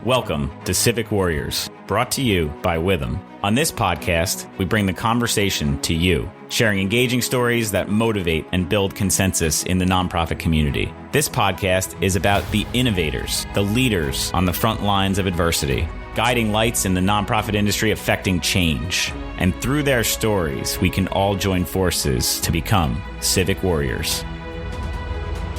Welcome to Civic Warriors, brought to you by Witham. On this podcast, we bring the conversation to you, sharing engaging stories that motivate and build consensus in the nonprofit community. This podcast is about the innovators, the leaders on the front lines of adversity, guiding lights in the nonprofit industry affecting change. And through their stories, we can all join forces to become Civic Warriors.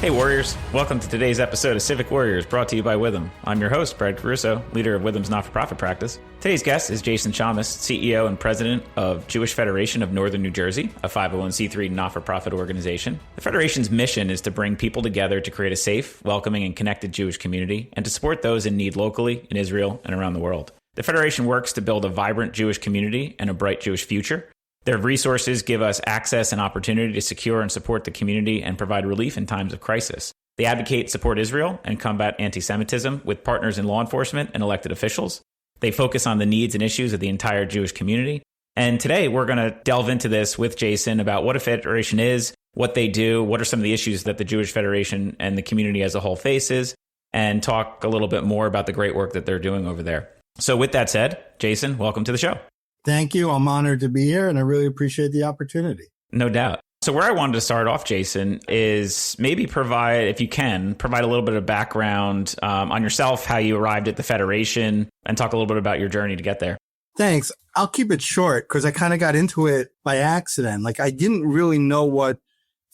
Hey Warriors, welcome to today's episode of Civic Warriors, brought to you by Witham. I'm your host, Brad Caruso, leader of Witham's not-for-profit practice. Today's guest is Jason Chamas, CEO and president of Jewish Federation of Northern New Jersey, a 501c3 not-for-profit organization. The Federation's mission is to bring people together to create a safe, welcoming, and connected Jewish community, and to support those in need locally, in Israel, and around the world. The Federation works to build a vibrant Jewish community and a bright Jewish future. Their resources give us access and opportunity to secure and support the community and provide relief in times of crisis. They advocate, support Israel, and combat anti-Semitism with partners in law enforcement and elected officials. They focus on the needs and issues of the entire Jewish community. And today we're going to delve into this with Jason about what a federation is, what they do, what are some of the issues that the Jewish Federation and the community as a whole faces, and talk a little bit more about the great work that they're doing over there. So with that said, Jason, welcome to the show. Thank you. I'm honored to be here, and I really appreciate the opportunity. No doubt. So where I wanted to start off, Jason, is maybe provide a little bit of background on yourself, how you arrived at the Federation, and talk a little bit about your journey to get there. Thanks. I'll keep it short because I kind of got into it by accident. Like, I didn't really know what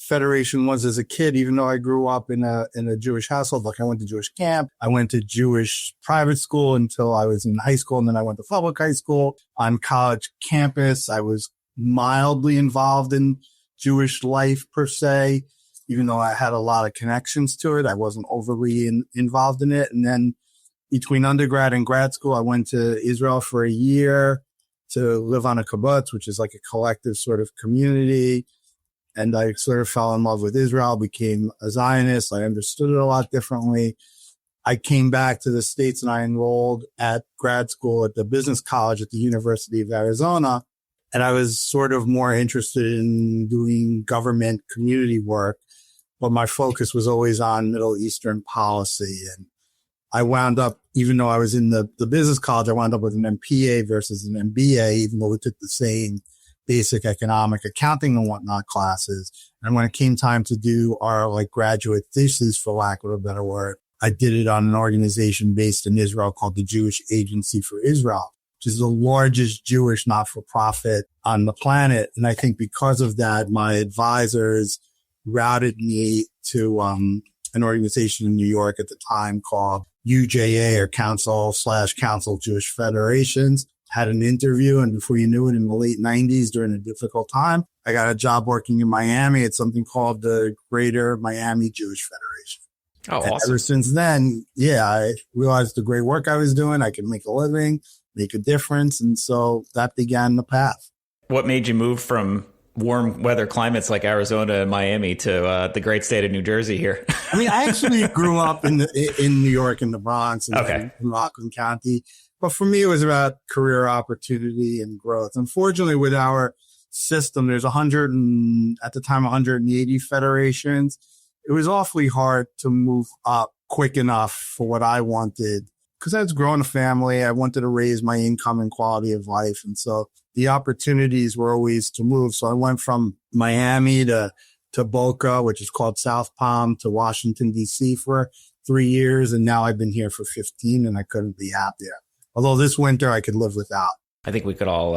Federation was as a kid, even though I grew up in a Jewish household. Like, I went to Jewish camp. I went to Jewish private school until I was in high school. And then I went to public high school. On college campus, I was mildly involved in Jewish life per se, even though I had a lot of connections to it. I wasn't overly involved in it. And then between undergrad and grad school, I went to Israel for a year to live on a kibbutz, which is like a collective sort of community. And I sort of fell in love with Israel, became a Zionist. I understood it a lot differently. I came back to the States and I enrolled at grad school at the business college at the University of Arizona. And I was sort of more interested in doing government community work, but my focus was always on Middle Eastern policy. And I wound up, even though I was in the business college, I wound up with an MPA versus an MBA, even though we took the same basic economic accounting and whatnot classes. And when it came time to do our graduate thesis, for lack of a better word, I did it on an organization based in Israel called the Jewish Agency for Israel, which is the largest Jewish not-for-profit on the planet. And I think because of that, my advisors routed me to an organization in New York at the time called UJA, or Council Jewish Federations. Had an interview, and before you knew it, in the late 90s, during a difficult time, I got a job working in Miami at something called the Greater Miami Jewish Federation. Oh, and awesome. Ever since then, I realized the great work I was doing. I could make a living, make a difference. And so that began the path. What made you move from warm weather climates like Arizona and Miami to the great state of New Jersey here? I mean, I actually grew up in New York, in the Bronx, in Rockland County. But for me, it was about career opportunity and growth. Unfortunately, with our system, there's at the time, 180 federations. It was awfully hard to move up quick enough for what I wanted, because I was growing a family. I wanted to raise my income and quality of life. And so the opportunities were always to move. So I went from Miami to Boca, which is called South Palm, to Washington, D.C. for 3 years. And now I've been here for 15, and I couldn't be happier. Although this winter I could live without. I think we could all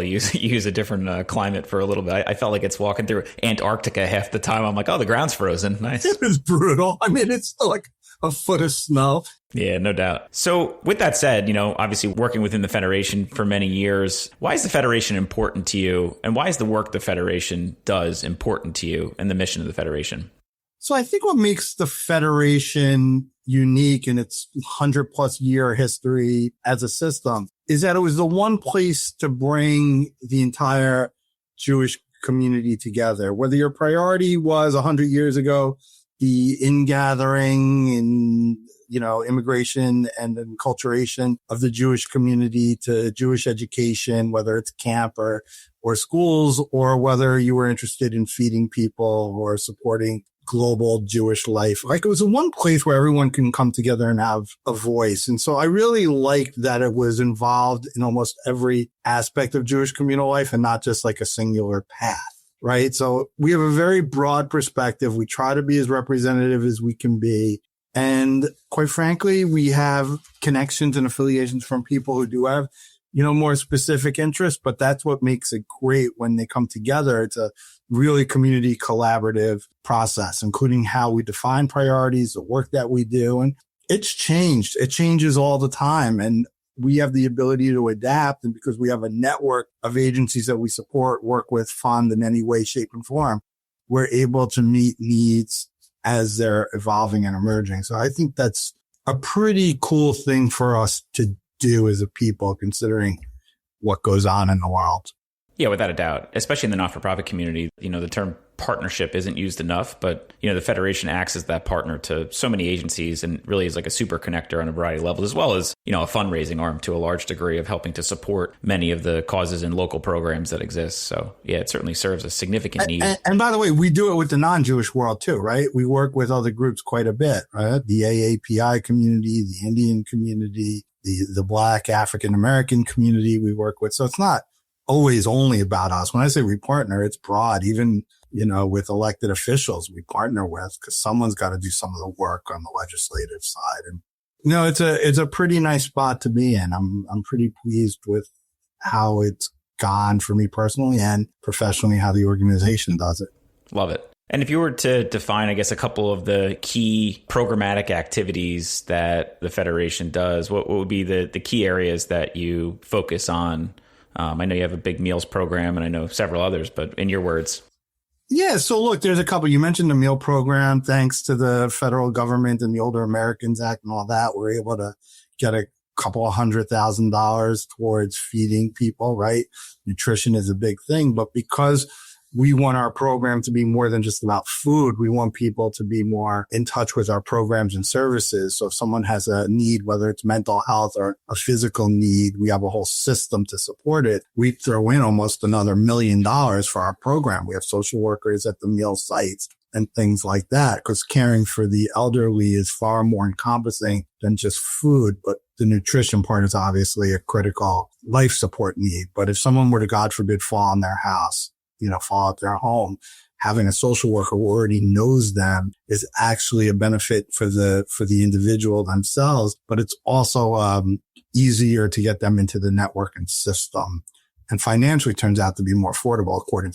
use a different climate for a little bit. I felt like it's walking through Antarctica half the time. I'm like, oh, the ground's frozen. Nice. It was brutal. I mean, it's still like a foot of snow. Yeah, no doubt. So with that said, obviously working within the Federation for many years, why is the Federation important to you? And why is the work the Federation does important to you and the mission of the Federation? So I think what makes the Federation unique in its 100+ year history as a system is that it was the one place to bring the entire Jewish community together. Whether your priority was 100 years ago, the ingathering and, immigration and enculturation of the Jewish community to Jewish education, whether it's camp or schools, or whether you were interested in feeding people or supporting global Jewish life. Like, it was the one place where everyone can come together and have a voice. And so I really liked that it was involved in almost every aspect of Jewish communal life and not just like a singular path, right? So we have a very broad perspective. We try to be as representative as we can be. And quite frankly, we have connections and affiliations from people who do have, more specific interests, but that's what makes it great when they come together. It's a really community collaborative process, including how we define priorities, the work that we do. And it's changed. It changes all the time. And we have the ability to adapt. And because we have a network of agencies that we support, work with, fund in any way, shape, and form, we're able to meet needs as they're evolving and emerging. So I think that's a pretty cool thing for us to do as a people, considering what goes on in the world. Yeah, without a doubt, especially in the not-for-profit community, the term partnership isn't used enough, but, the Federation acts as that partner to so many agencies and really is like a super connector on a variety of levels, as well as, a fundraising arm to a large degree of helping to support many of the causes and local programs that exist. So yeah, it certainly serves a significant need. And by the way, we do it with the non-Jewish world too, right? We work with other groups quite a bit, right? The AAPI community, the Indian community, the Black African American community we work with. So it's not always only about us. When I say we partner, it's broad. Even, with elected officials we partner with, because someone's got to do some of the work on the legislative side. And, it's a pretty nice spot to be in. I'm pretty pleased with how it's gone for me personally and professionally, how the organization does it. Love it. And if you were to define, I guess, a couple of the key programmatic activities that the Federation does, what would be the key areas that you focus on? I know you have a big meals program, and I know several others, but in your words. Yeah. So look, there's a couple. You mentioned the meal program. Thanks to the federal government and the Older Americans Act and all that, we're able to get a couple of $100,000 towards feeding people, right? Nutrition is a big thing, but because we want our program to be more than just about food. We want people to be more in touch with our programs and services. So if someone has a need, whether it's mental health or a physical need, we have a whole system to support it. We throw in almost another $1 million for our program. We have social workers at the meal sites and things like that, because caring for the elderly is far more encompassing than just food. But the nutrition part is obviously a critical life support need. But if someone were to, God forbid, fall in their house, fall out their home, having a social worker who already knows them is actually a benefit for the individual themselves, but it's also easier to get them into the network and system. And financially turns out to be more affordable according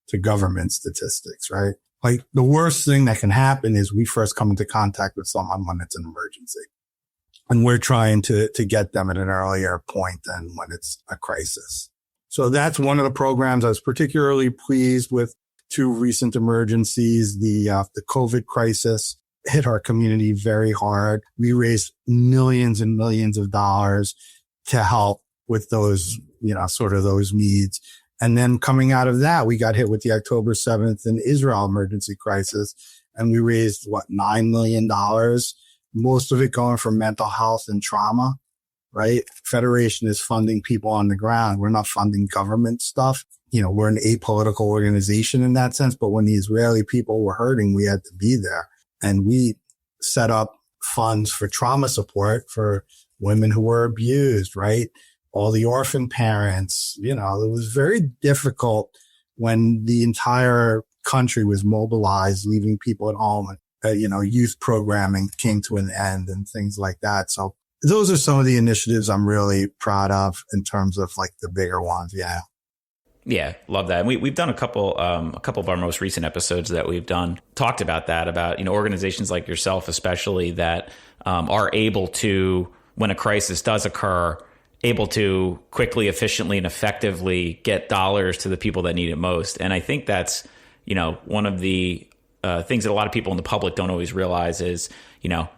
to government statistics, right? Like, the worst thing that can happen is we first come into contact with someone when it's an emergency. And we're trying to get them at an earlier point than when it's a crisis. So that's one of the programs I was particularly pleased with. Two recent emergencies, the COVID crisis hit our community very hard. We raised millions and millions of dollars to help with those, sort of those needs. And then coming out of that, we got hit with the October 7th in Israel emergency crisis. And we raised, $9 million, most of it going for mental health and trauma. Right? Federation is funding people on the ground. We're not funding government stuff. We're an apolitical organization in that sense. But when the Israeli people were hurting, we had to be there. And we set up funds for trauma support for women who were abused, right? All the orphan parents, it was very difficult when the entire country was mobilized, leaving people at home. Youth programming came to an end and things like that. So those are some of the initiatives I'm really proud of in terms of like the bigger ones. Yeah. Yeah. Love that. And we've done a couple of our most recent episodes that we've done talked about that, about, organizations like yourself, especially that are able to, when a crisis does occur, able to quickly, efficiently, and effectively get dollars to the people that need it most. And I think that's, one of the things that a lot of people in the public don't always realize is,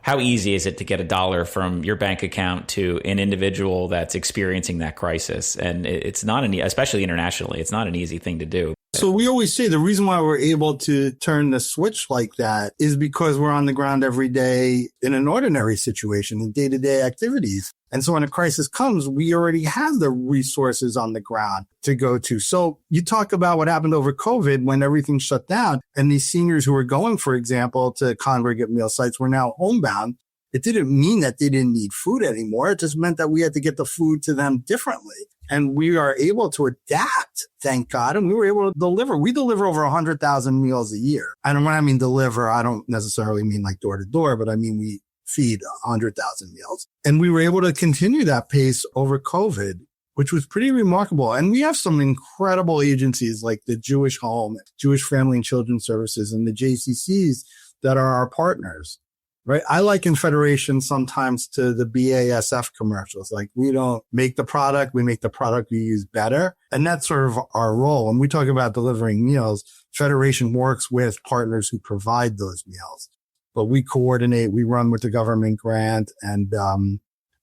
how easy is it to get $1 from your bank account to an individual that's experiencing that crisis? And it's not especially internationally, it's not an easy thing to do. So we always say the reason why we're able to turn the switch like that is because we're on the ground every day in an ordinary situation, in day-to-day activities. And so when a crisis comes, we already have the resources on the ground to go to. So you talk about what happened over COVID when everything shut down and these seniors who were going, for example, to congregate meal sites were now homebound. It didn't mean that they didn't need food anymore. It just meant that we had to get the food to them differently. And we are able to adapt, thank God. And we were able to deliver. We deliver over 100,000 meals a year. And when I mean deliver, I don't necessarily mean like door to door, but I mean we feed 100,000 meals. And we were able to continue that pace over COVID, which was pretty remarkable. And we have some incredible agencies like the Jewish Home, Jewish Family and Children Services, and the JCCs that are our partners. Right. I liken Federation sometimes to the BASF commercials. Like we don't make the product, we make the product we use better. And that's sort of our role. When we talk about delivering meals, Federation works with partners who provide those meals. But we coordinate, we run with the government grant, and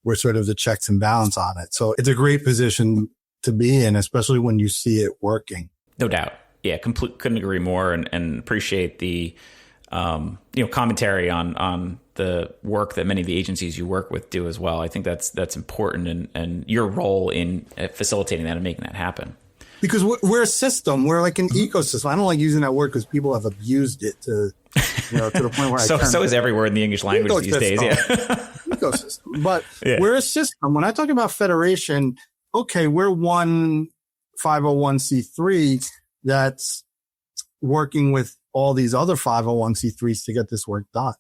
we're sort of the checks and balance on it. So it's a great position to be in, especially when you see it working. No doubt. Yeah, couldn't agree more, and appreciate the commentary on the work that many of the agencies you work with do as well. I think that's important, and your role in facilitating that and making that happen. Because we're a system, we're like an ecosystem. I don't like using that word because people have abused it to the point where so is every word in the English language these days. Yeah, ecosystem. But we're a system. When I talk about Federation, okay, we're one 501c3 that's working with all these other 501c3s to get this work done,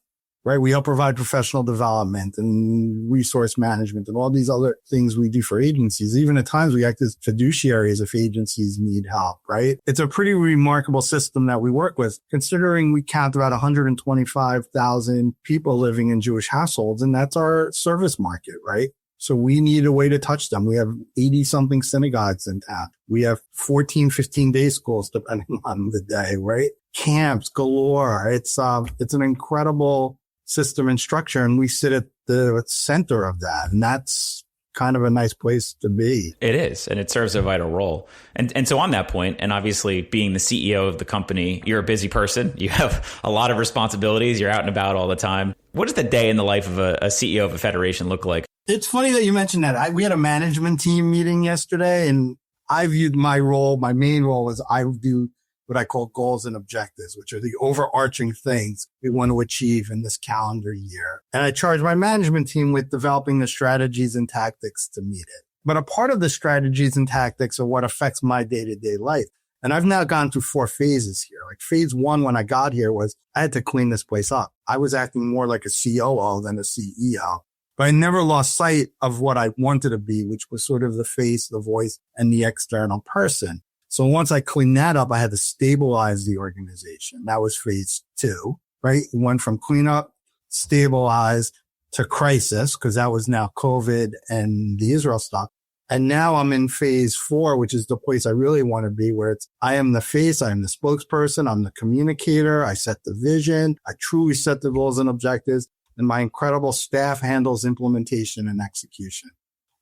right? We help provide professional development and resource management and all these other things we do for agencies. Even at times we act as fiduciaries if agencies need help, right? It's a pretty remarkable system that we work with, considering we count about 125,000 people living in Jewish households, and that's our service market, right? So we need a way to touch them. We have 80 something synagogues in town. We have 14, 15 day schools depending on the day, right? Camps galore. It's an incredible system and structure, and we sit at the center of that. And that's kind of a nice place to be. It is, and it serves a vital role. And so on that point, and obviously being the CEO of the company, you're a busy person. You have a lot of responsibilities. You're out and about all the time. What does the day in the life of a CEO of a federation look like? It's funny that you mentioned that. We had a management team meeting yesterday, and I viewed my main role as I do what I call goals and objectives, which are the overarching things we want to achieve in this calendar year. And I charge my management team with developing the strategies and tactics to meet it. But a part of the strategies and tactics are what affects my day-to-day life. And I've now gone through 4 phases here. Like phase 1, when I got here, was I had to clean this place up. I was acting more like a COO than a CEO. But I never lost sight of what I wanted to be, which was sort of the face, the voice, and the external person. So once I cleaned that up, I had to stabilize the organization. That was phase 2, right? It went from cleanup, stabilize, to crisis, because that was now COVID and the Israel stuff. And now I'm in phase 4, which is the place I really want to be, where I am the face, I am the spokesperson, I'm the communicator, I set the vision, I truly set the goals and objectives, and my incredible staff handles implementation and execution.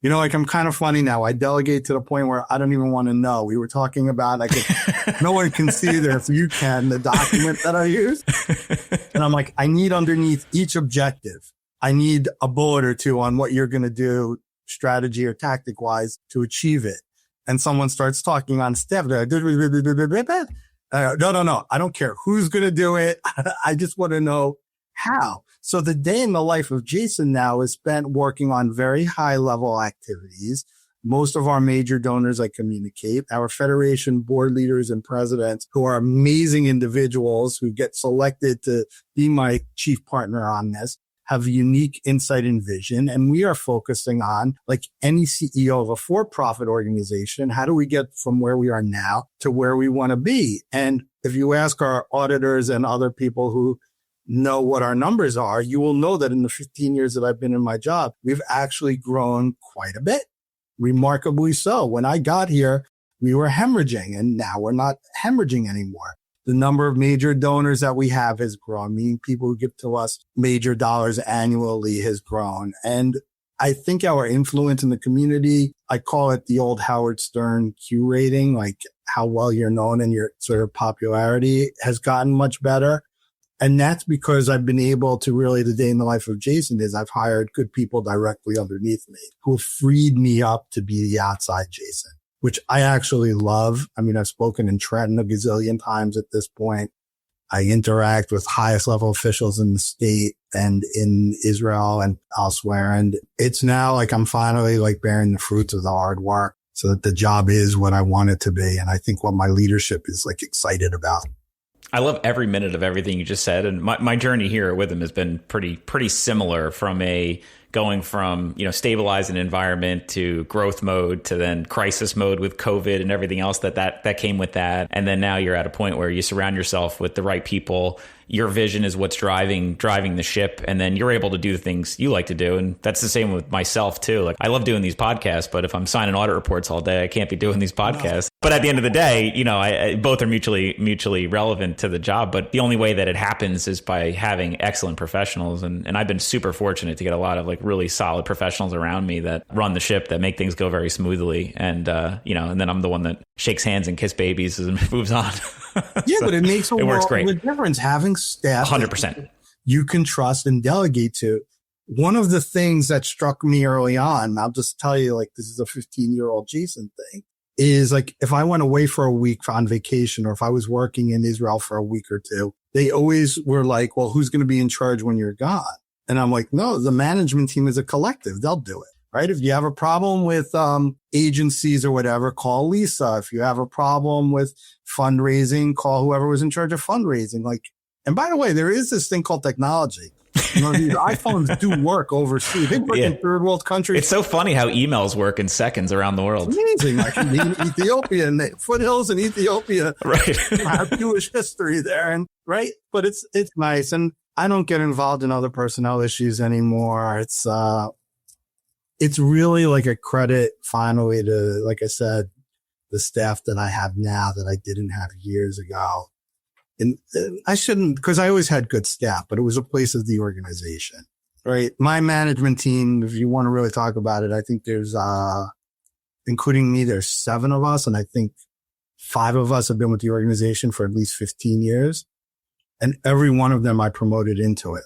I'm kind of funny now. I delegate to the point where I don't even want to know. We were talking about, no one can see this. You can, the document that I use. And I'm like, I need underneath each objective, I need a bullet or 2 on what you're going to do strategy or tactic wise to achieve it. And someone starts talking on staff. No. I don't care who's going to do it. I just want to know how. So the day in the life of Jason now is spent working on very high level activities. Most of our major donors I communicate, our federation board leaders and presidents, who are amazing individuals who get selected to be my chief partner on this, have unique insight and vision. And we are focusing on, like any CEO of a for-profit organization, how do we get from where we are now to where we want to be? And if you ask our auditors and other people who know what our numbers are, you will know that in the 15 years that I've been in my job, we've actually grown quite a bit, remarkably so. When I got here, we were hemorrhaging, and now we're not hemorrhaging anymore. The number of major donors that we have has grown, meaning people who give to us major dollars annually has grown. And I think our influence in the community, I call it the old Howard Stern Q rating, like how well you're known and your sort of popularity has gotten much better. And that's because I've been able to really, the day in the life of Jason is I've hired good people directly underneath me who have freed me up to be the outside Jason, which I actually love. I mean, I've spoken in Trenton a gazillion times at this point. I interact with highest level officials in the state and in Israel and elsewhere. And it's now like I'm finally like bearing the fruits of the hard work so that the job is what I want it to be. And I think what my leadership is like excited about. I love every minute of everything you just said. And my journey here with him has been pretty similar from going from, stabilize an environment to growth mode to then crisis mode with COVID and everything else that came with that. And then now you're at a point where you surround yourself with the right people. Your vision is what's driving the ship. And then you're able to do the things you like to do. And that's the same with myself too. Like I love doing these podcasts, but if I'm signing audit reports all day, I can't be doing these podcasts. But at the end of the day, I both are mutually relevant to the job. But the only way that it happens is by having excellent professionals. And I've been super fortunate to get a lot of like really solid professionals around me that run the ship, that make things go very smoothly. And, and then I'm the one that shakes hands and kiss babies and moves on. Yeah, So but it makes a world of a difference having staff 100%. you can trust and delegate to. One of the things that struck me early on, I'll just tell you, like, this is a 15-year-old Jason thing, is like if I went away for a week on vacation or if I was working in Israel for a week or two, they always were like, well, who's going to be in charge when you're gone? And I'm like, no, the management team is a collective. They'll do it. Right. If you have a problem with agencies or whatever, call Lisa. If you have a problem with fundraising, call whoever was in charge of fundraising. Like, and by the way, there is this thing called technology. These iPhones do work overseas. They work in third world countries. It's so funny how emails work in seconds around the world. It's amazing. Like in Ethiopia and the foothills in Ethiopia, right? Have Jewish history there, and right. But it's nice, and I don't get involved in other personnel issues anymore. It's really like a credit finally to, like I said, the staff that I have now that I didn't have years ago. And I shouldn't, because I always had good staff, but it was a place of the organization, right? My management team, if you want to really talk about it, I think there's, including me, there's 7 of us. And I think 5 of us have been with the organization for at least 15 years. And every one of them I promoted into it.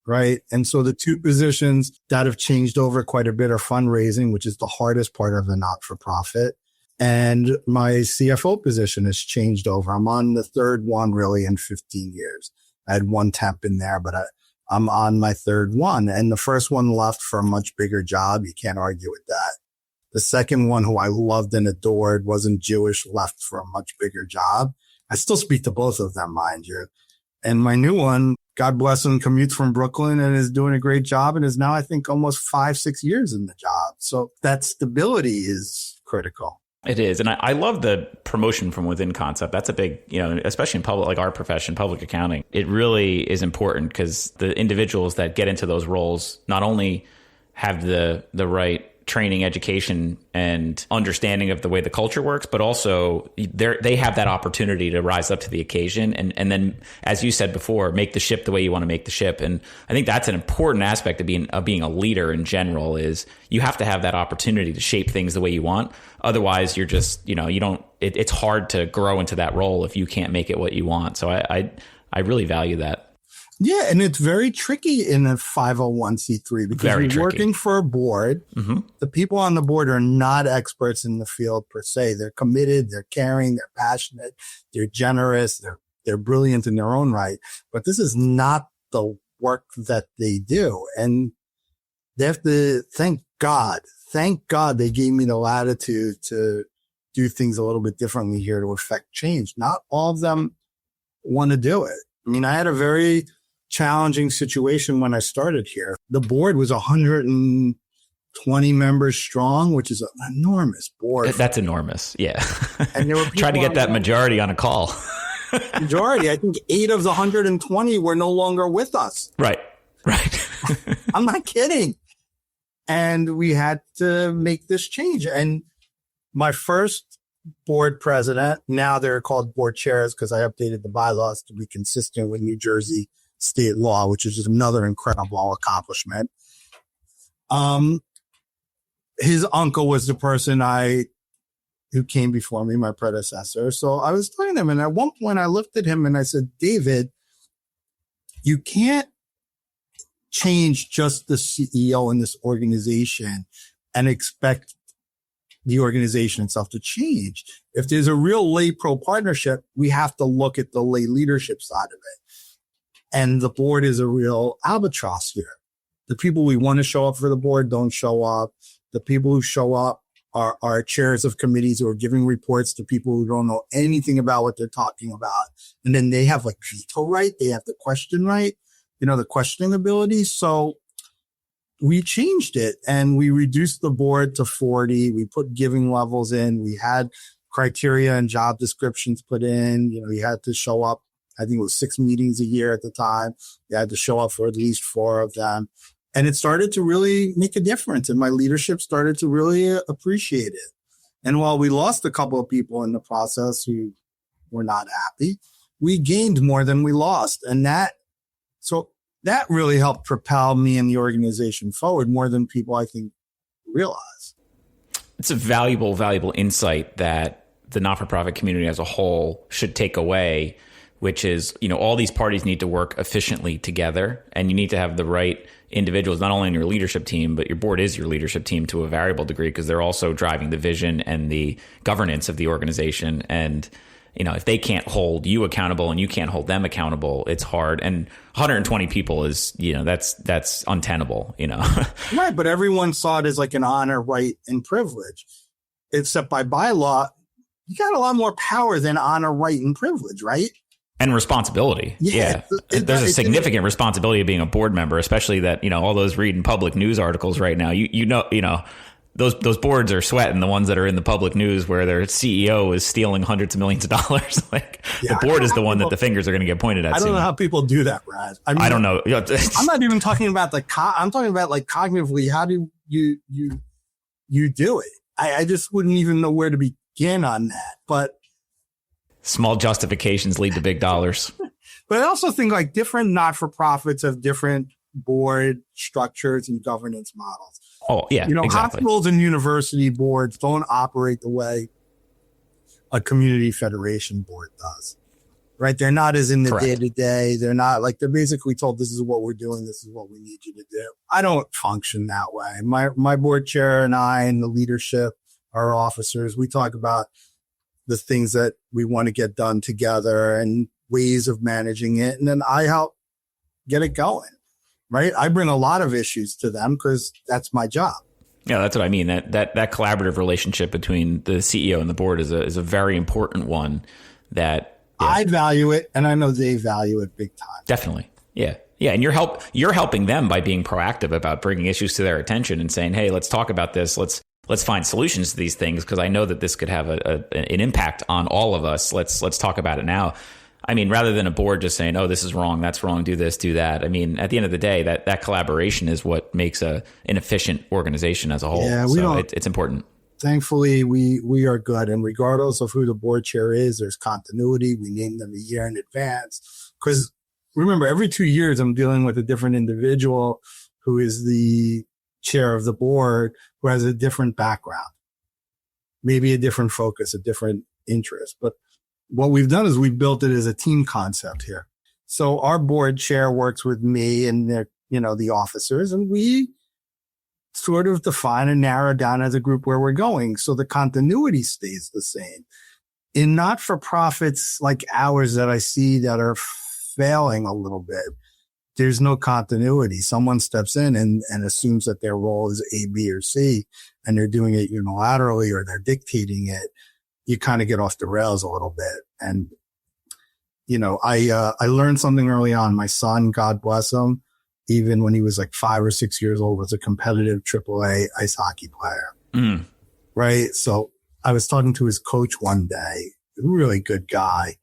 Right. And so the 2 positions that have changed over quite a bit are fundraising, which is the hardest part of a not-for-profit. And my CFO position has changed over. I'm on the 3rd one really in 15 years. I had 1 temp in there, but I'm on my 3rd one. And the first one left for a much bigger job. You can't argue with that. The second one, who I loved and adored, wasn't Jewish, left for a much bigger job. I still speak to both of them, mind you. And my new one, God bless him, commutes from Brooklyn and is doing a great job and is now, I think, almost 5-6 years in the job. So that stability is critical. It is. And I love the promotion from within concept. That's a big, especially in public, like our profession, public accounting. It really is important because the individuals that get into those roles not only have the right training, education, and understanding of the way the culture works, but also they have that opportunity to rise up to the occasion. And then, as you said before, make the ship the way you want to make the ship. And I think that's an important aspect of being a leader in general, is you have to have that opportunity to shape things the way you want. Otherwise, you're just, it's hard to grow into that role if you can't make it what you want. So I really value that. Yeah, and it's very tricky in a 501c3 because you're working for a board. Mm-hmm. The people on the board are not experts in the field per se. They're committed, they're caring, they're passionate, they're generous, they're brilliant in their own right. But this is not the work that they do. And they have to thank God they gave me the latitude to do things a little bit differently here to affect change. Not all of them want to do it. I mean, I had a very challenging situation when I started here. The board was 120 members strong, which is an enormous board. That's enormous. Yeah. And there were trying to get that majority on a call. Majority. I think 8 of the 120 were no longer with us. Right. I'm not kidding. And we had to make this change. And my first board president, now they're called board chairs because I updated the bylaws to be consistent with New Jersey state law, which is another incredible accomplishment. His uncle was the person I who came before me, my predecessor. So I was telling him, and at one point I looked at him and I said, David, you can't change just the CEO in this organization and expect the organization itself to change. If there's a real lay pro partnership, we have to look at the lay leadership side of it. And the board is a real albatross here. The people we want to show up for the board don't show up. The people who show up are chairs of committees who are giving reports to people who don't know anything about what they're talking about. And then they have like veto right. They have the question right, the questioning ability. So we changed it and we reduced the board to 40. We put giving levels in. We had criteria and job descriptions put in. You had to show up. I think it was 6 meetings a year at the time. You had to show up for at least 4 of them. And it started to really make a difference. And my leadership started to really appreciate it. And while we lost a couple of people in the process who were not happy, we gained more than we lost. And that really helped propel me and the organization forward more than people, I think, realize. It's a valuable insight that the not-for-profit community as a whole should take away, which is, all these parties need to work efficiently together, and you need to have the right individuals, not only in your leadership team, but your board is your leadership team to a variable degree, because they're also driving the vision and the governance of the organization. And, if they can't hold you accountable and you can't hold them accountable, it's hard. And 120 people is, that's untenable, Right. But everyone saw it as like an honor, right, and privilege, except by bylaw, you got a lot more power than honor, right, and privilege, right? And responsibility. Yeah. There's a significant responsibility of being a board member, especially that, all those reading public news articles right now, those boards are sweating, the ones that are in the public news where their CEO is stealing hundreds of millions of dollars. The board is the one that the fingers are going to get pointed at. I don't know how people do that, Brad. I don't know. I'm not even talking about I'm talking about cognitively, how do you do it? I just wouldn't even know where to begin on that, but small justifications lead to big dollars. But I also think different not-for-profits have different board structures and governance models. Oh, yeah, exactly. Hospitals and university boards don't operate the way a community federation board does, right? They're not as in the day-to-day. They're not they're basically told, this is what we're doing. This is what we need you to do. I don't function that way. My board chair and I and the leadership, our officers, we talk about the things that we want to get done together and ways of managing it. And then I help get it going, right? I bring a lot of issues to them because that's my job. Yeah, that's what I mean. That collaborative relationship between the CEO and the board is a very important one that I value it. And I know they value it big time. Definitely. Yeah. Yeah. And you're helping them by being proactive about bringing issues to their attention and saying, hey, let's talk about this. Let's find solutions to these things, because I know that this could have an impact on all of us. Let's talk about it now. I mean, rather than a board just saying, oh, this is wrong, that's wrong, do this, do that. I mean, at the end of the day, that collaboration is what makes an efficient organization as a whole. Yeah, it's important. Thankfully, we are good. And regardless of who the board chair is, there's continuity. We name them a year in advance. Because remember, every 2 years, I'm dealing with a different individual who is the chair of the board, who has a different background, maybe a different focus, a different interest. But what we've done is we've built it as a team concept here. So our board chair works with me and the officers, and we sort of define and narrow down as a group where we're going. So the continuity stays the same. In not-for-profits like ours that I see that are failing a little bit, there's no continuity. Someone steps in and assumes that their role is A, B, or C, and they're doing it unilaterally or they're dictating it. You kind of get off the rails a little bit. And, I learned something early on. My son, God bless him, even when he was 5 or 6 years old, was a competitive AAA ice hockey player. Mm. Right. So I was talking to his coach one day, really good guy.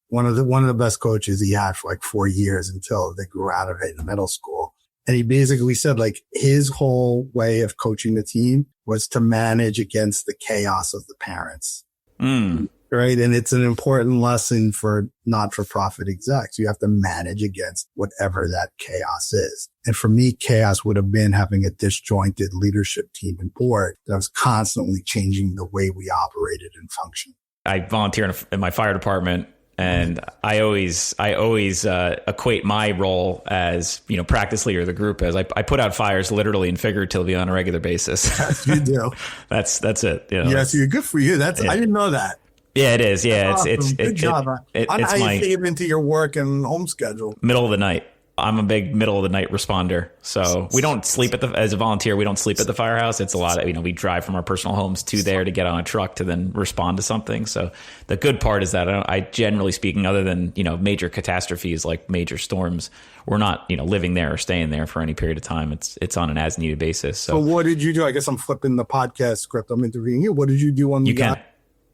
One of the best coaches he had for 4 years until they grew out of it in middle school. And he basically said his whole way of coaching the team was to manage against the chaos of the parents. Mm. right? And it's an important lesson for not-for-profit execs. You have to manage against whatever that chaos is. And for me, chaos would have been having a disjointed leadership team and board that was constantly changing the way we operated and functioned. I volunteer in my fire department, and I always equate my role as, practice leader of the group as I put out fires literally and figuratively on a regular basis. Yes, you do. That's it. Yes, you're good for you. I didn't know that. Yeah, it is. Yeah, awesome. it's good job. It's how my you fit into your work and home schedule. Middle of the night. I'm a big middle of the night responder. So we don't sleep as a volunteer, we don't sleep at the firehouse. It's a lot of, we drive from our personal homes to there to get on a truck to then respond to something. So the good part is that I generally speaking, other than, major catastrophes like major storms, we're not, living there or staying there for any period of time. It's on an as needed basis. So what did you do? I guess I'm flipping the podcast script. I'm interviewing you. What did you do when you got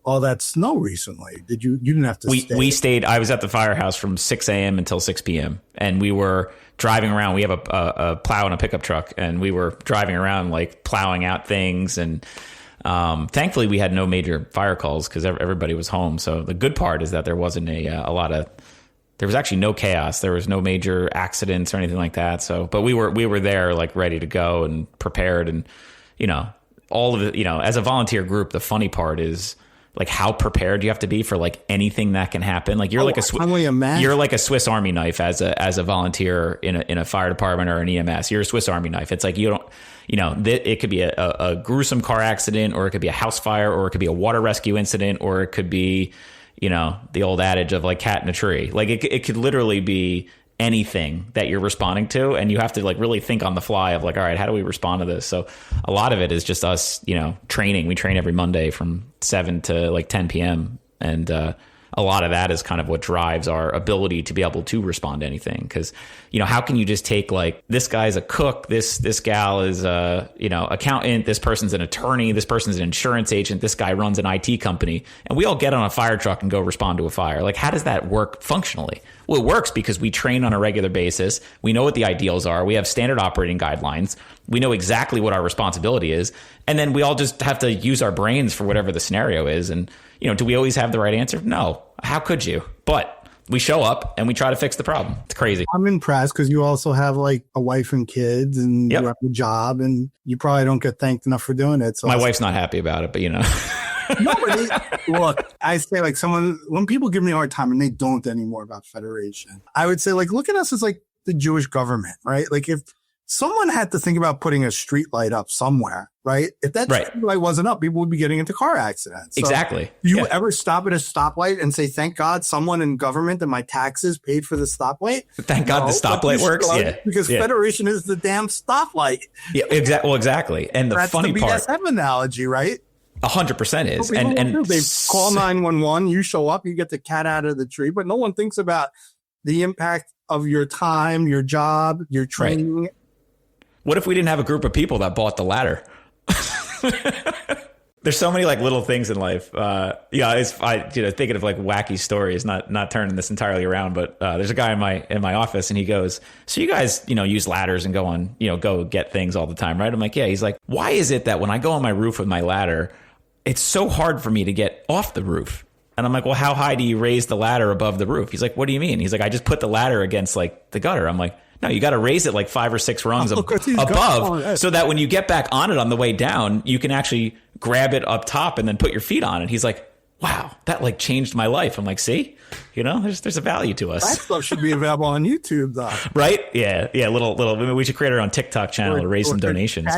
all that snow recently? You didn't have to stay? We stayed. I was at the firehouse from 6 a.m. until 6 p.m. And we were driving around. We have a plow and a pickup truck, and we were driving around like plowing out things. And thankfully, we had no major fire calls because everybody was home. So the good part is that there wasn't there was actually no chaos. There was no major accidents or anything like that. So, but we were there like ready to go and prepared. And, all of it, as a volunteer group, the funny part is like how prepared you have to be for like anything that can happen. Like you're you're like a Swiss Army knife as a volunteer in a fire department or an EMS. You're a Swiss Army knife. It's like it could be a gruesome car accident, or it could be a house fire, or it could be a water rescue incident, or it could be, the old adage of like cat in a tree. Like it could literally be anything that you're responding to, and you have to like really think on the fly of like, all right, how do we respond to this? So a lot of it is just us, training. We train every Monday from 7 to like 10 p.m. And a lot of that is kind of what drives our ability to be able to respond to anything. Because, how can you just take like, this guy's a cook, this gal is a, accountant, this person's an attorney, this person's an insurance agent, this guy runs an IT company, and we all get on a fire truck and go respond to a fire. Like, how does that work functionally? Well, it works because we train on a regular basis. We know what the ideals are. We have standard operating guidelines. We know exactly what our responsibility is. And then we all just have to use our brains for whatever the scenario is. And, do we always have the right answer? No. How could you? But we show up and we try to fix the problem. It's crazy. I'm impressed because you also have like a wife and kids, and you have a job, and you probably don't get thanked enough for doing it. So my wife's not happy about it, but Nobody. Look, I say like when people give me a hard time and they don't anymore about federation, I would say like, look at us as like the Jewish government, right? Like if someone had to think about putting a street light up somewhere, right? If that street light wasn't up, people would be getting into car accidents. So exactly. Do you ever stop at a stoplight and say, thank God someone in government and my taxes paid for the stoplight? Thank God the stoplight works. Yeah. Because federation is the damn stoplight. Yeah, exactly. Well, exactly. And the funny part. That's the BSF analogy, right? 100% is. So and they call 911, you show up, you get the cat out of the tree, but no one thinks about the impact of your time, your job, your training. Right. What if we didn't have a group of people that bought the ladder? There's so many like little things in life. Thinking of like wacky stories, not turning this entirely around, but there's a guy in my office, and he goes, so you guys, use ladders and go on, go get things all the time, right? I'm like, yeah. He's like, why is it that when I go on my roof with my ladder, it's so hard for me to get off the roof? And I'm like, well, how high do you raise the ladder above the roof? He's like, what do you mean? He's like, I just put the ladder against like the gutter. I'm like, no, you got to raise it like 5 or 6 rungs above so that when you get back on it on the way down, you can actually grab it up top and then put your feet on it. He's like, wow, that like changed my life. I'm like, see, there's a value to us. That stuff should be available on YouTube though. Right? Yeah. Little, we should create our own TikTok channel to raise some donations.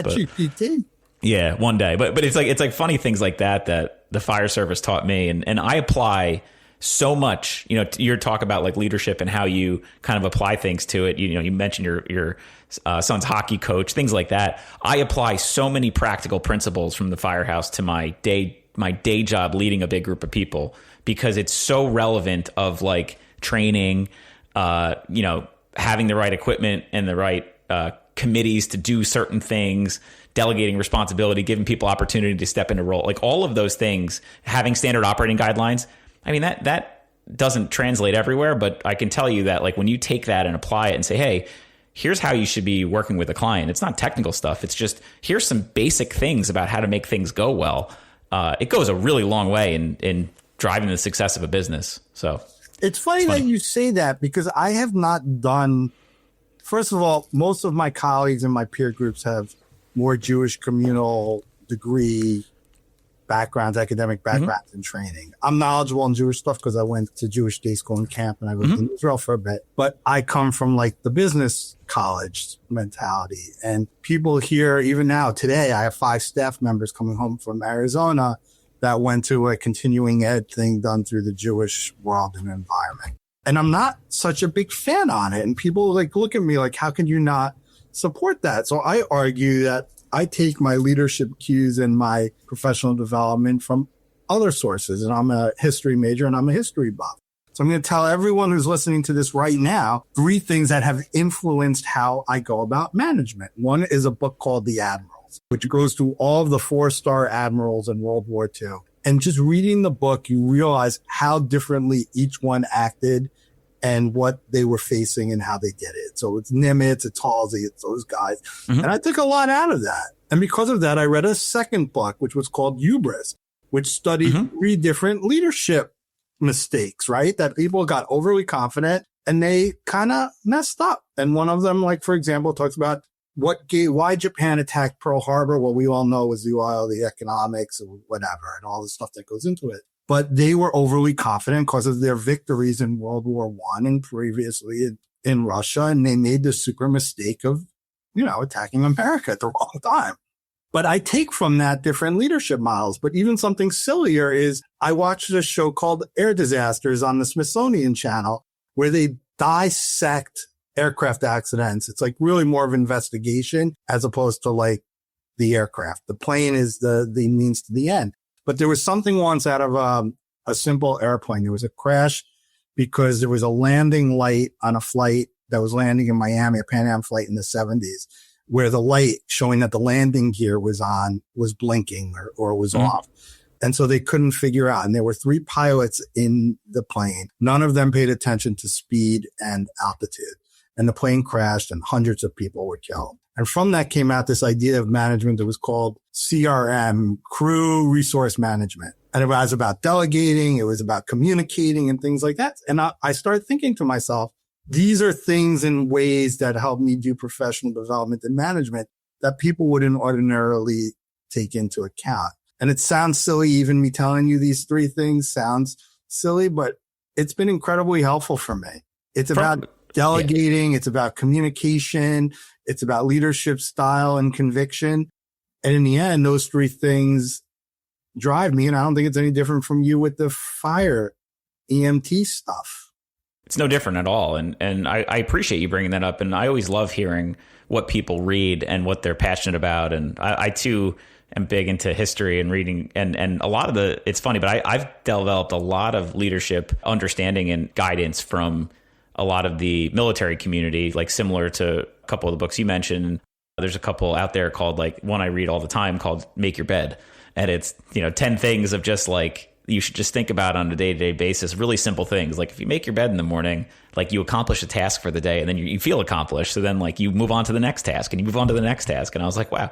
Yeah, one day. But it's like funny things like that the fire service taught me. And I apply so much, your talk about like leadership and how you kind of apply things to it. You mentioned your son's hockey coach, things like that. I apply so many practical principles from the firehouse to my day job leading a big group of people, because it's so relevant of like training, having the right equipment and the right committees to do certain things, delegating responsibility, giving people opportunity to step into role, like all of those things, having standard operating guidelines. I mean, that doesn't translate everywhere, but I can tell you that like when you take that and apply it and say, hey, here's how you should be working with a client. It's not technical stuff. It's just, here's some basic things about how to make things go well. It goes a really long way in driving the success of a business. So it's funny that you say that, because I have not done, first of all, most of my colleagues in my peer groups have more Jewish communal degree backgrounds, academic backgrounds and training. I'm knowledgeable in Jewish stuff because I went to Jewish day school and camp and I lived in Israel for a bit. But I come from like the business college mentality. And people here, even now, today, I have 5 staff members coming home from Arizona that went to a continuing ed thing done through the Jewish world and environment. And I'm not such a big fan on it. And people like look at me like, how can you not support that? So I argue that I take my leadership cues and my professional development from other sources. And I'm a history major and I'm a history buff. So I'm going to tell everyone who's listening to this right now 3 things that have influenced how I go about management. One is a book called The Admirals, which goes through all of the 4-star admirals in World War II. And just reading the book, you realize how differently each one acted and what they were facing and how they did it. So it's Nimitz, it's Halsey, it's those guys. And I took a lot out of that. And because of that, I read a second book, which was called Hubris, which studied 3 different leadership mistakes, right? That people got overly confident and they kind of messed up. And one of them, like, for example, talks about why Japan attacked Pearl Harbor. Well, we all know was the economics or whatever and all the stuff that goes into it. But they were overly confident because of their victories in World War I and previously in Russia. And they made the super mistake of, attacking America at the wrong time. But I take from that different leadership models. But even something sillier is I watched a show called Air Disasters on the Smithsonian Channel where they dissect aircraft accidents. It's like really more of investigation as opposed to like the aircraft. The plane is the means to the end. But there was something once out of a simple airplane. There was a crash because there was a landing light on a flight that was landing in Miami, a Pan Am flight in the 70s, where the light showing that the landing gear was on was blinking or was off. And so they couldn't figure out. And there were 3 pilots in the plane. None of them paid attention to speed and altitude. And the plane crashed and hundreds of people were killed. And from that came out this idea of management that was called CRM, crew resource management. And it was about delegating. It was about communicating and things like that. And I started thinking to myself, these are things and ways that help me do professional development and management that people wouldn't ordinarily take into account. And it sounds silly. Even me telling you these 3 things sounds silly, but it's been incredibly helpful for me. It's about delegating. It's about communication. It's about leadership style and conviction. And in the end, those 3 things drive me. And I don't think it's any different from you with the fire EMT stuff. It's no different at all. And I appreciate you bringing that up. And I always love hearing what people read and what they're passionate about. And I too am big into history and reading. And a lot of it's funny, but I've developed a lot of leadership understanding and guidance from a lot of the military community, like similar to a couple of the books you mentioned. There's a couple out there called, like, one I read all the time called Make Your Bed. And it's, 10 things of just like, you should just think about on a day-to-day basis, really simple things. Like if you make your bed in the morning, like you accomplish a task for the day and then you feel accomplished. So then like you move on to the next task and you move on to the next task. And I was like, wow.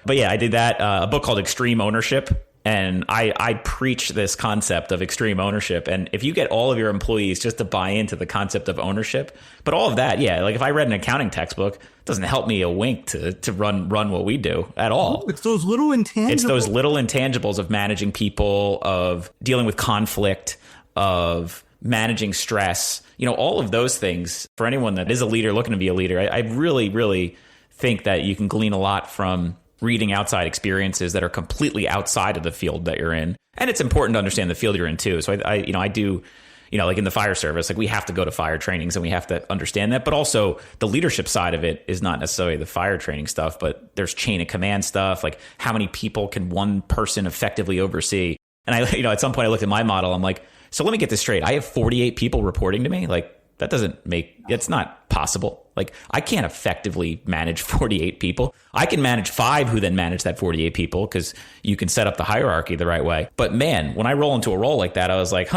But yeah, I did that. A book called Extreme Ownership. And I preach this concept of extreme ownership. And if you get all of your employees just to buy into the concept of ownership, but all of that, yeah, like if I read an accounting textbook, it doesn't help me a wink to run what we do at all. It's those little intangibles. It's those little intangibles of managing people, of dealing with conflict, of managing stress, all of those things. For anyone that is a leader, looking to be a leader, I really, really think that you can glean a lot from reading outside experiences that are completely outside of the field that you're in. And it's important to understand the field you're in too. So I do, like in the fire service, like we have to go to fire trainings and we have to understand that. But also the leadership side of it is not necessarily the fire training stuff, but there's chain of command stuff. Like how many people can one person effectively oversee? And at some point I looked at my model. I'm like, so let me get this straight. I have 48 people reporting to me. Like it's not possible. Like I can't effectively manage 48 people. I can manage 5 who then manage that 48 people because you can set up the hierarchy the right way. But man, when I roll into a role like that, I was like,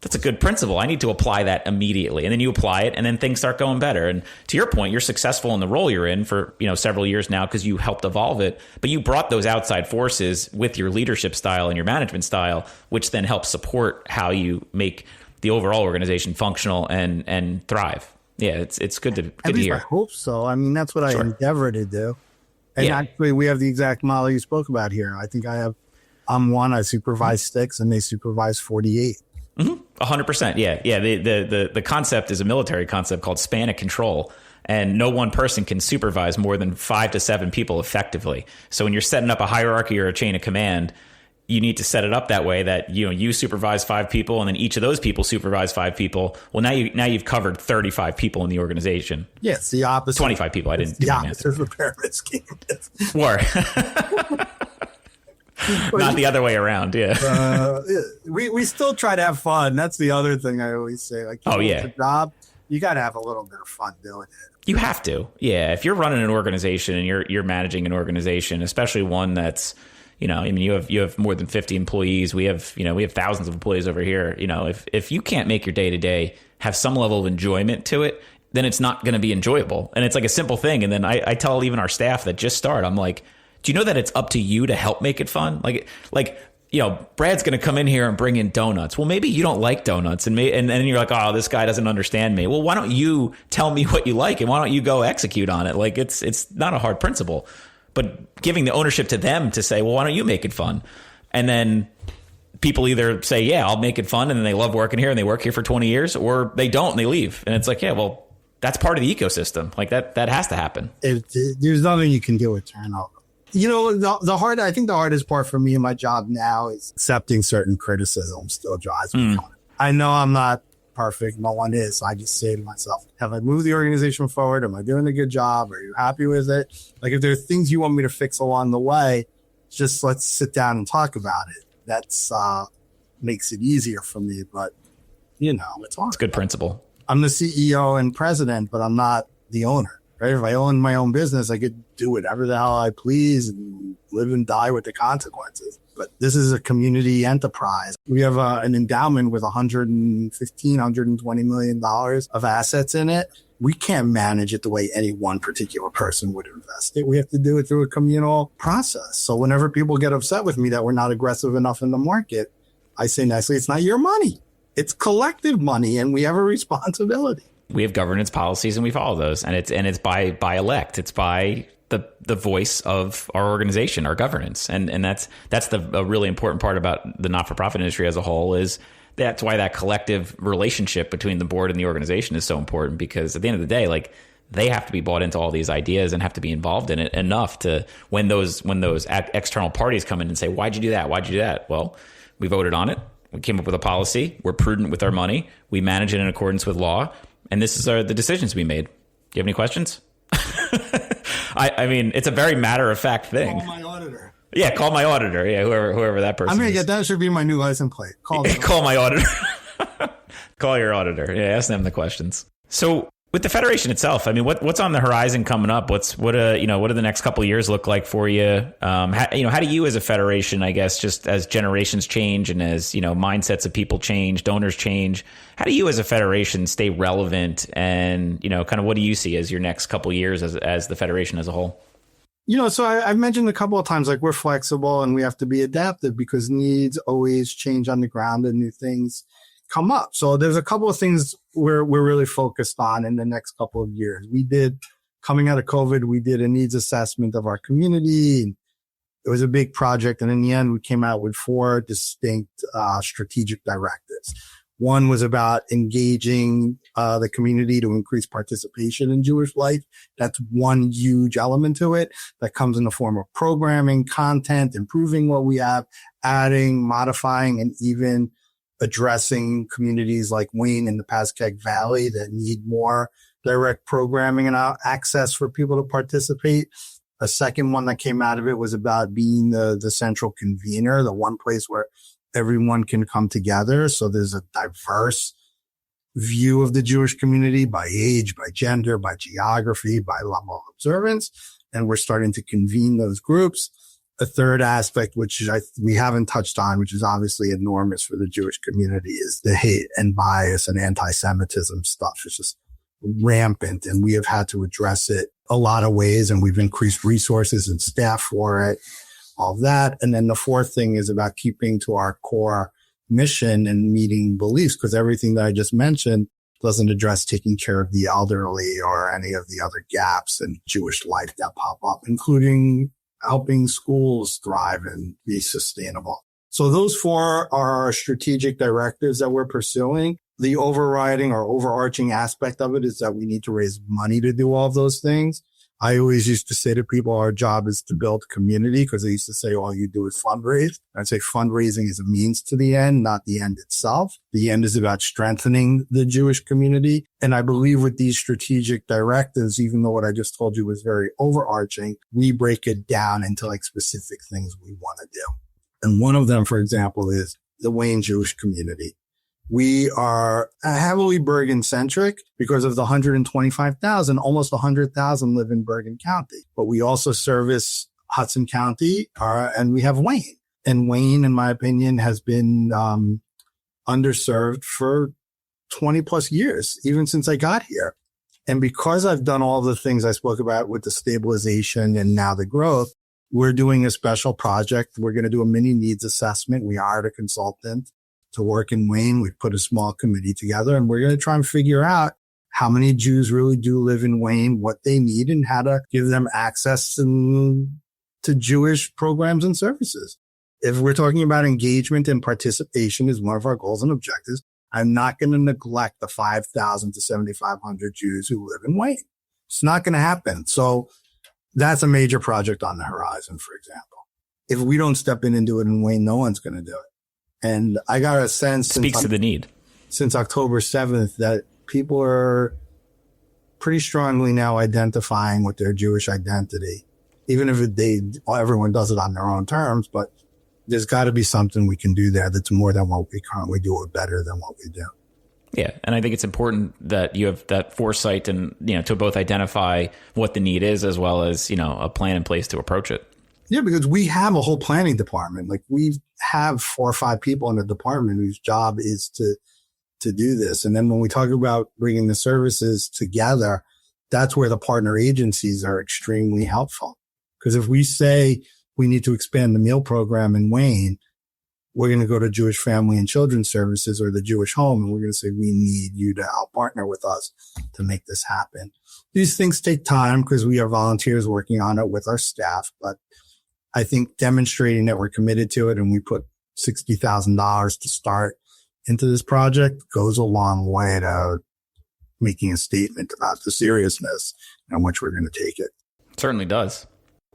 That's a good principle. I need to apply that immediately. And then you apply it and then things start going better. And to your point, you're successful in the role you're in for, several years now because you helped evolve it. But you brought those outside forces with your leadership style and your management style, which then helps support how you make the overall organization functional and thrive. Yeah, it's good to hear. I hope so. I mean, that's what I endeavor to do. And actually, we have the exact model you spoke about here. I think I'm one, I supervise 6 and they supervise 48. 100%. Yeah. The concept is a military concept called span of control. And no one person can supervise more than 5 to 7 people effectively. So when you're setting up a hierarchy or a chain of command, you need to set it up that way that you supervise 5 people and then each of those people supervise 5 people. Well, now you've covered 35 people in the organization. Yeah, it's the opposite. 25 people. I didn't do the opposite of a pyramid scheme. War. Not the other way around. Yeah. We still try to have fun. That's the other thing I always say. Like, the job, you got to have a little bit of fun doing it. You have to. Yeah. If you're running an organization and you're managing an organization, especially one that's, you have more than 50 employees. We have thousands of employees over here. If you can't make your day to day have some level of enjoyment to it, then it's not going to be enjoyable. And it's like a simple thing. And then I tell even our staff that just start, I'm like, do you know that it's up to you to help make it fun? Like, Brad's going to come in here and bring in donuts. Well, maybe you don't like donuts and then you're like, oh, this guy doesn't understand me. Well, why don't you tell me what you like and why don't you go execute on it? Like it's not a hard principle, but giving the ownership to them to say, well, why don't you make it fun? And then people either say, yeah, I'll make it fun. And then they love working here and they work here for 20 years or they don't and they leave. And it's like, yeah, well, that's part of the ecosystem. Like that has to happen. There's nothing you can do with turnover. I think the hardest part for me in my job now is accepting certain criticism still drives me. I know I'm not perfect. No one is. So I just say to myself, have I moved the organization forward? Am I doing a good job? Are you happy with it? Like if there are things you want me to fix along the way, just let's sit down and talk about it. That's makes it easier for me. But, it's hard. It's a good principle. I'm the CEO and president, but I'm not the owner. Right? If I own my own business, I could do whatever the hell I please and live and die with the consequences. But this is a community enterprise. We have an endowment with $120 million of assets in it. We can't manage it the way any one particular person would invest it. We have to do it through a communal process. So whenever people get upset with me that we're not aggressive enough in the market, I say nicely, it's not your money. It's collective money and we have a responsibility. We have governance policies and we follow those. And it's by elect. It's by the voice of our organization, our governance. And that's a really important part about the not-for-profit industry as a whole is that's why that collective relationship between the board and the organization is so important, because at the end of the day, like they have to be bought into all these ideas and have to be involved in it enough to when those external parties come in and say, why'd you do that? Why'd you do that? Well, we voted on it. We came up with a policy. We're prudent with our money. We manage it in accordance with law. And this is the decisions we made. Do you have any questions? I mean, it's a very matter-of-fact thing. Call my auditor. Yeah, call my auditor. Yeah, whoever that person is. I'm going to get that. Should be my new license plate. Call my auditor. Call your auditor. Yeah, ask them the questions. So with the Federation itself, I mean, what's on the horizon coming up? What do the next couple of years look like for you? How do you as a Federation, I guess, just as generations change and as, mindsets of people change, donors change, how do you as a Federation stay relevant and, kind of what do you see as your next couple of years as the Federation as a whole? So I've mentioned a couple of times, like we're flexible and we have to be adaptive because needs always change on the ground and new things come up. So there's a couple of things we're really focused on in the next couple of years. Coming out of COVID, we did a needs assessment of our community. It was a big project. And in the end, we came out with 4 distinct strategic directives. One was about engaging the community to increase participation in Jewish life. That's one huge element to it that comes in the form of programming, content, improving what we have, adding, modifying, and even addressing communities like Wayne and the Pascagoula Valley that need more direct programming and access for people to participate. A second one that came out of it was about being the central convener, the one place where everyone can come together. So there's a diverse view of the Jewish community by age, by gender, by geography, by level of observance. And we're starting to convene those groups. a third aspect, which we haven't touched on, which is obviously enormous for the Jewish community, is the hate and bias and anti-Semitism stuff. It's just rampant, and we have had to address it a lot of ways, and we've increased resources and staff for it, all of that. And then the fourth thing is about keeping to our core mission and meeting beliefs, because everything that I just mentioned doesn't address taking care of the elderly or any of the other gaps in Jewish life that pop up, including helping schools thrive and be sustainable. So those four are our strategic directives that we're pursuing. The overriding or overarching aspect of it is that we need to raise money to do all of those things. I always used to say to people, our job is to build community, because they used to say, all you do is fundraise. I'd say fundraising is a means to the end, not the end itself. The end is about strengthening the Jewish community. And I believe with these strategic directives, even though what I just told you was very overarching, we break it down into like specific things we want to do. And one of them, for example, is the Wayne Jewish community. We are heavily Bergen-centric because of the 125,000, almost 100,000 live in Bergen County. But we also service Hudson County, and we have Wayne. And Wayne, in my opinion, has been underserved for 20 plus years, even since I got here. And because I've done all the things I spoke about with the stabilization and now the growth, we're doing a special project. We're going to do a mini needs assessment. We hired a consultant to work in Wayne. We've put a small committee together, and we're going to try and figure out how many Jews really do live in Wayne, what they need, and how to give them access to Jewish programs and services. If we're talking about engagement and participation is one of our goals and objectives, I'm not going to neglect the 5,000 to 7,500 Jews who live in Wayne. It's not going to happen. So that's a major project on the horizon, for example. If we don't step in and do it in Wayne, no one's going to do it. And I got a sense speaks to the need since October 7th that people are pretty strongly now identifying with their Jewish identity, even if everyone does it on their own terms. But there's got to be something we can do there that's more than what we currently do, or better than what we do. Yeah. And I think it's important that you have that foresight and, to both identify what the need is, as well as, a plan in place to approach it. Yeah, because we have a whole planning department. Like, we have 4 or 5 people in the department whose job is to do this. And then when we talk about bringing the services together, that's where the partner agencies are extremely helpful. Because if we say we need to expand the meal program in Wayne, we're going to go to Jewish Family and Children's Services or the Jewish Home, and we're going to say, we need you to help partner with us to make this happen. These things take time because we are volunteers working on it with our staff, but I think demonstrating that we're committed to it, and we put $60,000 to start into this project, goes a long way to making a statement about the seriousness in which we're going to take it. It certainly does.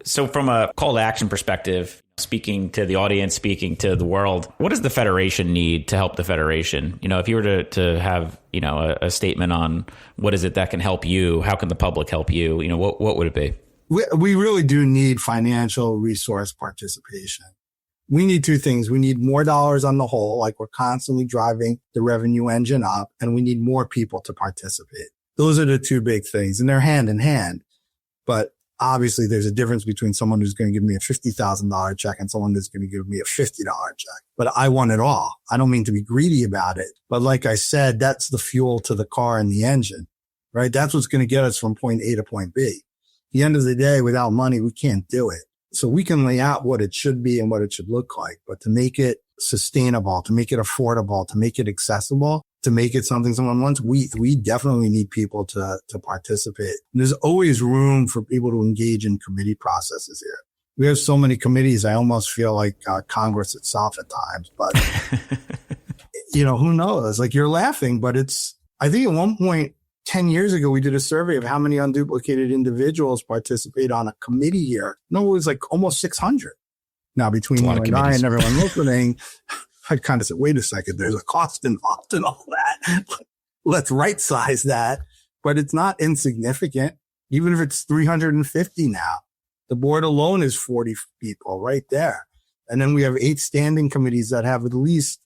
So from a call to action perspective, speaking to the audience, speaking to the world, what does the Federation need to help the Federation? If you were to have, a statement on what is it that can help you, how can the public help you, what would it be? We really do need financial resource participation. We need 2 things. We need more dollars on the whole, like we're constantly driving the revenue engine up, and we need more people to participate. Those are the 2 big things, and they're hand in hand. But obviously there's a difference between someone who's going to give me a $50,000 check and someone who's going to give me a $50 check. But I want it all. I don't mean to be greedy about it. But like I said, that's the fuel to the car and the engine, right? That's what's going to get us from point A to point B. At the end of the day, without money, we can't do it. So we can lay out what it should be and what it should look like, but to make it sustainable, to make it affordable, to make it accessible, to make it something someone wants, we definitely need people to participate. And there's always room for people to engage in committee processes here. We have so many committees, I almost feel like Congress itself at times, but who knows? Like, you're laughing, but I think at one point, 10 years ago, we did a survey of how many unduplicated individuals participate on a committee here. No, it was like almost 600. Now, between you and I and everyone listening, I'd kind of say, wait a second, there's a cost involved in all that. Let's right size that. But it's not insignificant, even if it's 350 now. The board alone is 40 people right there. And then we have 8 standing committees that have at least,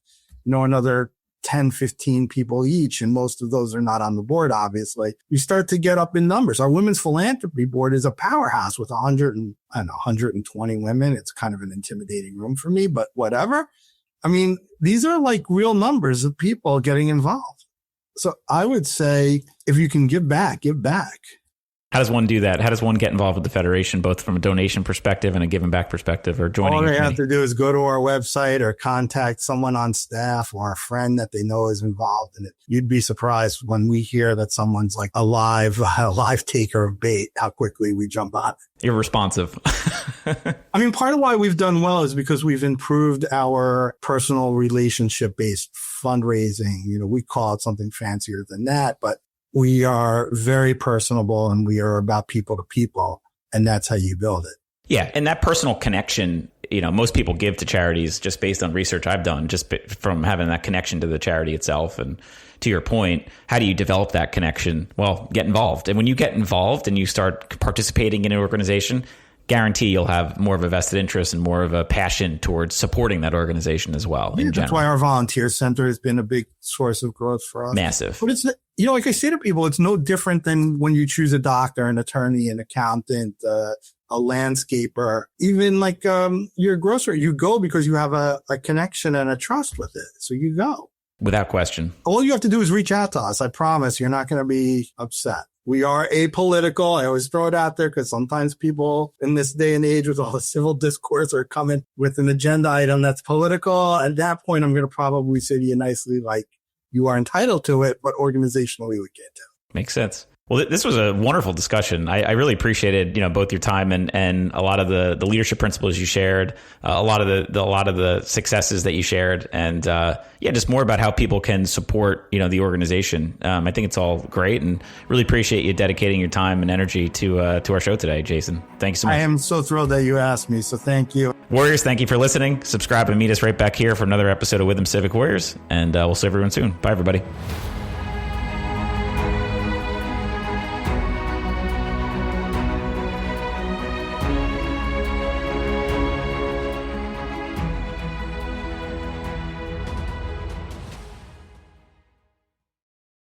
another 10, 15 people each. And most of those are not on the board, obviously. You start to get up in numbers. Our women's philanthropy board is a powerhouse with 120 women. It's kind of an intimidating room for me, but whatever. I mean, these are like real numbers of people getting involved. So I would say if you can give back, give back. How does one do that? How does one get involved with the Federation, both from a donation perspective and a giving back perspective, or joining? All they have to do is go to our website or contact someone on staff or a friend that they know is involved in it. You'd be surprised when we hear that someone's like a live taker of bait, how quickly we jump on it. You're responsive. I mean, part of why we've done well is because we've improved our personal relationship-based fundraising. You know, we call it something fancier than that, but we are very personable and we are about people to people. And that's how you build it. Yeah. And that personal connection, you know, most people give to charities just based on research I've done, just from having that connection to the charity itself. And to your point, how do you develop that connection? Well, get involved. And when you get involved and you start participating in an organization, guarantee you'll have more of a vested interest and more of a passion towards supporting that organization as well. Yeah, that's why our volunteer center has been a big source of growth for us. Massive. But it's, you know, like I say to people, it's no different than when you choose a doctor, an attorney, an accountant, a landscaper, even like your grocery. You go because you have a connection and a trust with it. So you go. Without question. All you have to do is reach out to us. I promise you're not going to be upset. We are apolitical. I always throw it out there because sometimes people in this day and age with all the civil discourse are coming with an agenda item that's political. At that point, I'm going to probably say to you nicely, like, you are entitled to it, but organizationally we can't do it. Makes sense. Well, this was a wonderful discussion. I really appreciated, you know, both your time and a lot of the leadership principles you shared, a lot of the successes that you shared, and just more about how people can support, you know, the organization. I think it's all great, and really appreciate you dedicating your time and energy to our show today, Jason. Thanks so much. I am so thrilled that you asked me, so thank you. Warriors, thank you for listening. Subscribe and meet us right back here for another episode of With Them Civic Warriors, and we'll see everyone soon. Bye, everybody.